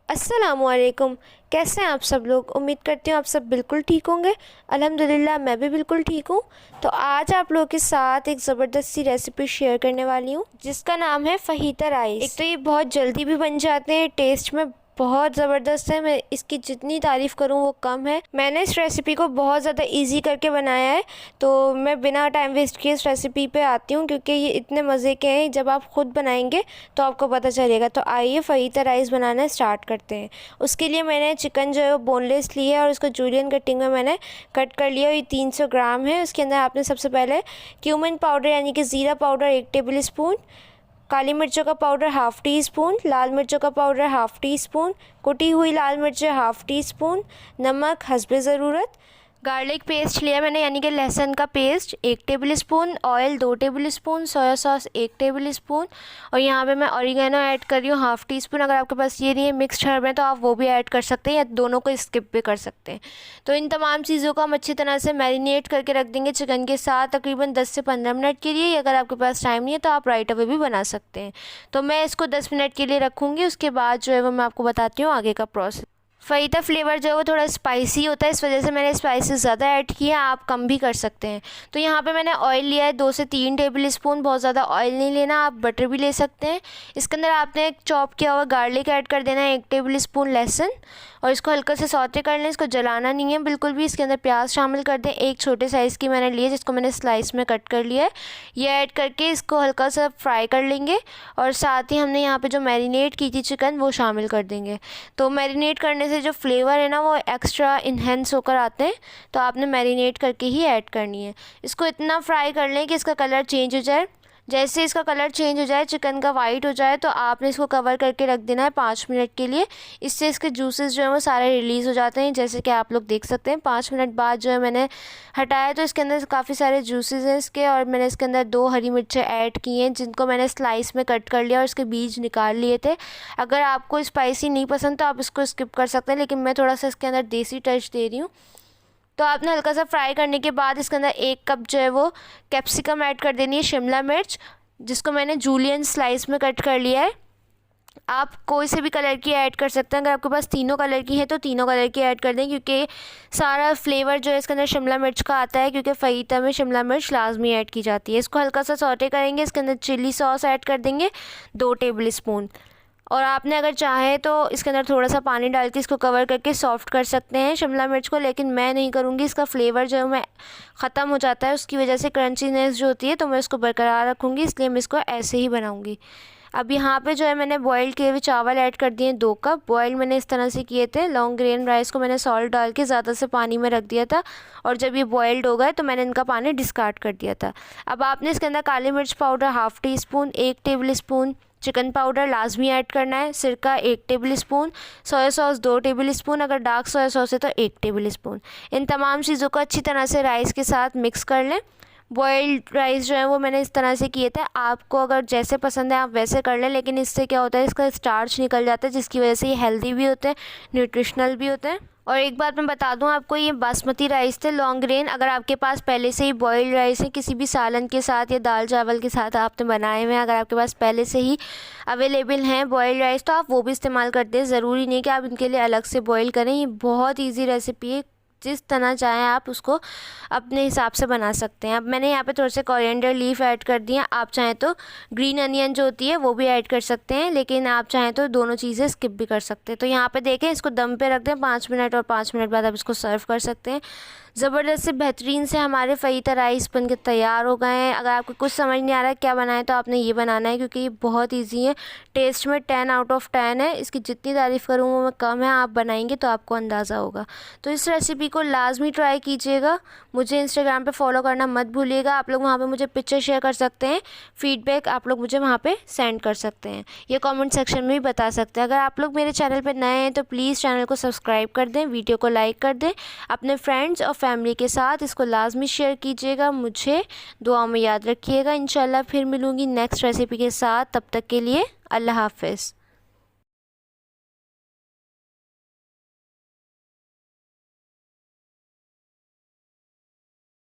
अस्सलामुअलैकुम। कैसे हैं आप सब लोग? उम्मीद करती हूँ आप सब बिल्कुल ठीक होंगे। अल्हम्दुलिल्लाह मैं भी बिल्कुल ठीक हूँ। तो आज आप लोगों के साथ एक ज़बरदस्त सी रेसिपी शेयर करने वाली हूँ जिसका नाम है फ़हीता राइस। एक तो ये बहुत जल्दी भी बन जाते हैं, टेस्ट में बहुत ज़बरदस्त है। मैं इसकी जितनी तारीफ़ करूँ वो कम है। मैंने इस रेसिपी को बहुत ज़्यादा इजी करके बनाया है, तो मैं बिना टाइम वेस्ट किए इस रेसिपी पे आती हूँ क्योंकि ये इतने मज़े के हैं। जब आप ख़ुद बनाएंगे तो आपको पता चलेगा। तो आइए फ़हीता राइस बनाना स्टार्ट करते हैं। उसके लिए मैंने चिकन जो है वो बोनलेस ली है और उसको जूलियन कटिंग में मैंने कट कर लिया। ये 300 ग्राम है। उसके अंदर आपने सबसे पहले क्यूमिन पाउडर यानी कि ज़ीरा पाउडर 1 टेबल स्पून, काली मिर्चों का पाउडर हाफ़ टी स्पून, लाल मिर्चों का पाउडर हाफ़ टी स्पून, कुटी हुई लाल मिर्चें हाफ़ टी स्पून, नमक हस्बे ज़रूरत, गार्लिक पेस्ट लिया मैंने यानी कि लहसुन का paste 1 table spoon, oil 2 table spoon, soya sauce 1 table spoon और यहाँ पे मैं ऑरिगेनो ऐड कर रही हूँ हाफ़ टी स्पून। अगर आपके पास ये नहीं है मिक्स्ड हर्ब है तो आप वो भी ऐड कर सकते हैं या दोनों को स्किप भी कर सकते हैं। तो इन तमाम चीज़ों को हम अच्छी तरह से मैरिनेट करके रख देंगे चिकन के साथ तकरीबन 10 से 15 मिनट के लिए। अगर आपके पास टाइम नहीं है तो आप राइट अवे भी बना सकते हैं। तो मैं इसको 10 मिनट के लिए रखूँगी। उसके बाद जो है वो मैं आपको बताती हूँ आगे का प्रोसेस। फ़हीता फ्लेवर जो है वो थोड़ा स्पाइसी होता है, इस वजह से मैंने स्पाइसेस ज़्यादा ऐड किए हैं, आप कम भी कर सकते हैं। तो यहाँ पे मैंने ऑयल लिया है 2 से 3 टेबल स्पून। बहुत ज़्यादा ऑयल नहीं लेना, आप बटर भी ले सकते हैं। इसके अंदर आपने एक चॉप किया हुआ गार्लिक ऐड कर देना है 1 टेबल स्पून लहसुन और इसको हल्का से सौते कर लें। इसको जलाना नहीं है बिल्कुल भी। इसके अंदर प्याज शामिल कर दें, एक छोटे साइज़ की मैंने ली है जिसको मैंने स्लाइस में कट कर लिया है। ये ऐड करके इसको हल्का सा फ्राई कर लेंगे और साथ ही हमने यहाँ पे जो मैरिनेट की थी चिकन वो शामिल कर देंगे। तो मैरिनेट करने से जो फ्लेवर है ना वो एक्स्ट्रा इन्हेंस होकर आते हैं, तो आपने मैरिनेट करके ही ऐड करनी है। इसको इतना फ्राई कर लें कि इसका कलर चेंज हो जाए। जैसे इसका कलर चेंज हो जाए, चिकन का वाइट हो जाए, तो आपने इसको कवर करके रख देना है 5 मिनट के लिए। इससे इसके जूसेस जो हैं वो सारे रिलीज़ हो जाते हैं, जैसे कि आप लोग देख सकते हैं। 5 मिनट बाद जो है मैंने हटाया तो इसके अंदर काफ़ी सारे जूसेस हैं इसके, और मैंने इसके अंदर 2 हरी मिर्चें ऐड की हैं जिनको मैंने स्लाइस में कट कर लिया और इसके बीज निकाल लिए थे। अगर आपको स्पाइसी नहीं पसंद तो आप इसको स्किप कर सकते हैं, लेकिन मैं थोड़ा सा इसके अंदर देसी टच दे रही हूँ। तो आपने हल्का सा फ्राई करने के बाद इसके अंदर 1 कप जो है वो कैप्सिकम ऐड कर देनी है, शिमला मिर्च, जिसको मैंने जूलियन स्लाइस में कट कर लिया है। आप कोई से भी कलर की ऐड कर सकते हैं। अगर आपके पास तीनों कलर की है तो तीनों कलर की ऐड कर दें, क्योंकि सारा फ्लेवर जो है इसके अंदर शिमला मिर्च का आता है, क्योंकि फ़हीता में शिमला मिर्च लाजमी ऐड की जाती है। इसको हल्का सा सौटे करेंगे। इसके अंदर चिली सॉस ऐड कर देंगे 2 टेबल स्पून, और आपने अगर चाहे तो इसके अंदर थोड़ा सा पानी डाल के इसको कवर करके सॉफ्ट कर सकते हैं शिमला मिर्च को, लेकिन मैं नहीं करूँगी। इसका फ्लेवर जो है मैं ख़त्म हो जाता है, उसकी वजह से क्रंचीनेस जो होती है, तो मैं इसको बरकरार रखूँगी, इसलिए मैं इसको ऐसे ही बनाऊँगी। अब यहाँ पे जो है मैंने बॉयल किए हुए चावल ऐड कर दिए 2 कप। बॉयल मैंने इस तरह से किए थे। लॉन्ग ग्रेन राइस को मैंने सॉल्ट डाल के ज़्यादा से पानी में रख दिया था, और जब ये बॉयल्ड हो गए तो मैंने इनका पानी डिस्कार्ड कर दिया था। अब आपने इसके अंदर काली मिर्च powder half tea spoon, 1 table spoon chicken powder लाजमी ऐड करना है, सिरका 1 table spoon, soya sauce 2 table spoon, अगर डार्क सोया सॉस है तो 1 टेबल स्पून। इन तमाम चीज़ों को अच्छी तरह से राइस के साथ मिक्स कर लें। बॉइल्ड राइस जो है वो मैंने इस तरह से किए थे। आपको अगर जैसे पसंद है आप वैसे कर लें, लेकिन इससे क्या होता है, इसका स्टार्च निकल जाता है, जिसकी वजह से ये हेल्दी भी होते हैं, न्यूट्रिशनल भी होते हैं। और एक बात मैं बता दूं आपको, ये बासमती राइस थे लॉन्ग ग्रेन। अगर आपके पास पहले से ही बॉइल्ड राइस है, किसी भी सालन के साथ या दाल चावल के साथ आपने बनाए हुए हैं, अगर आपके पास पहले से ही अवेलेबल हैं बॉइल्ड राइस, तो आप वो भी इस्तेमाल करते हैं। ज़रूरी नहीं कि आप इनके लिए अलग से बॉईल करें। ये बहुत ईजी रेसिपी है, जिस तरह चाहें आप उसको अपने हिसाब से बना सकते हैं। अब मैंने यहाँ पे थोड़े से कोरिएंडर लीफ ऐड कर दिए। आप चाहें तो ग्रीन अनियन जो होती है वो भी ऐड कर सकते हैं, लेकिन आप चाहें तो दोनों चीज़ें स्किप भी कर सकते हैं। तो यहाँ पे देखें, इसको दम पे रख दें 5 मिनट, और 5 मिनट बाद आप इसको सर्व कर सकते हैं। ज़बरदस्त से बेहतरीन से हमारे फ़हीता राइस बन के तैयार हो गए हैं। अगर आपको कुछ समझ नहीं आ रहा है क्या बनाएं, तो आपने ये बनाना है, क्योंकि ये बहुत ईजी है। टेस्ट में 10 आउट ऑफ 10 है। इसकी जितनी तारीफ़ करूँ वो कम है। आप बनाएंगे तो आपको अंदाज़ा होगा। तो इस रेसिपी को लाजमी ट्राई कीजिएगा। मुझे इंस्टाग्राम पे फॉलो करना मत भूलिएगा। आप लोग वहाँ पे मुझे पिक्चर शेयर कर सकते हैं, फीडबैक आप लोग मुझे वहाँ पे सेंड कर सकते हैं, या कमेंट सेक्शन में भी बता सकते हैं। अगर आप लोग मेरे चैनल पे नए हैं तो प्लीज़ चैनल को सब्सक्राइब कर दें, वीडियो को लाइक कर दें, अपने फ्रेंड्स और फैमिली के साथ इसको लाजमी शेयर कीजिएगा। मुझे दुआ में याद रखिएगा। इंशाल्लाह फिर मिलूँगी नेक्स्ट रेसिपी के साथ। तब तक के लिए अल्लाह हाफ़िज़।